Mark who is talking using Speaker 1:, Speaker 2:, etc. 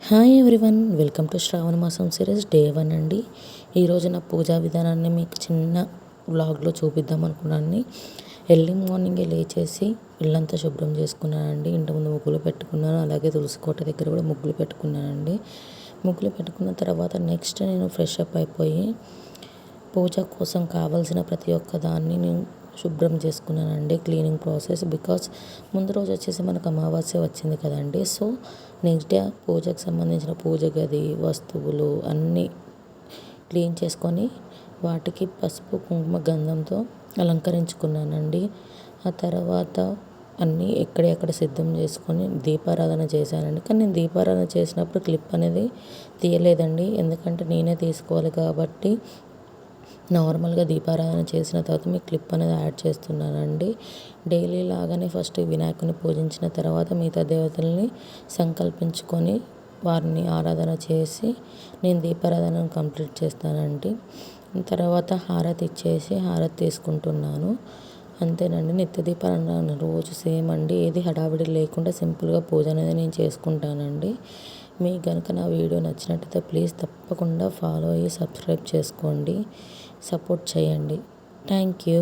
Speaker 1: Hi everyone, welcome to శ్రావణ మాసం series day 1 అండి. ఈరోజు నా పూజా విధానాన్ని మీకు చిన్న వ్లాగ్లో చూపిద్దాం అనుకున్నాను. ఎర్లీ మార్నింగే లేచేసి ఇల్లంతా శుభ్రం చేసుకున్నానండి. ఇంటి ముందు ముగ్గులు పెట్టుకున్నాను, అలాగే తులసి కోట దగ్గర కూడా ముగ్గులు పెట్టుకున్నానండి. ముగ్గులు పెట్టుకున్న తర్వాత నెక్స్ట్ నేను ఫ్రెష్ అప్ అయిపోయి పూజ కోసం కావాల్సిన ప్రతి ఒక్క దాన్ని నేను శుభ్రం చేసుకున్నానండి. క్లీనింగ్ ప్రాసెస్ బికాస్ ముందు రోజు వచ్చేసి మనకు అమావాస్య వచ్చింది కదండి. సో నెక్స్ట్ డే పూజకు సంబంధించిన పూజ గది వస్తువులు అన్నీ క్లీన్ చేసుకొని వాటికి పసుపు కుంకుమ గంధంతో అలంకరించుకున్నానండి. ఆ తర్వాత అన్నీ ఎక్కడెక్కడ సిద్ధం చేసుకొని దీపారాధన చేశానండి. కానీ నేను దీపారాధన చేసినప్పుడు క్లిప్ అనేది తీయలేదండి, ఎందుకంటే నేనే తీసుకోవాలి కాబట్టి నార్మల్గా దీపారాధన చేసిన తర్వాత మీకు క్లిప్ అనేది యాడ్ చేస్తున్నానండి. డైలీ లాగానే ఫస్ట్ వినాయకుని పూజించిన తర్వాత మిగతా దేవతల్ని సంకల్పించుకొని వారిని ఆరాధన చేసి నేను దీపారాధనను కంప్లీట్ చేస్తానండి. తర్వాత హారతి ఇచ్చేసి హారతి తీసుకుంటున్నాను. అంతేనండి, నిత్య దీపారాధన రోజు సేమ్ అండి. ఏది హడావిడి లేకుండా సింపుల్గా పూజ అనేది నేను చేసుకుంటానండి. మీకు కనుక నా వీడియో నచ్చినట్టయితే ప్లీజ్ తప్పకుండా ఫాలో అయ్యి సబ్స్క్రైబ్ చేసుకోండి, సపోర్ట్ చేయండి. Thank you.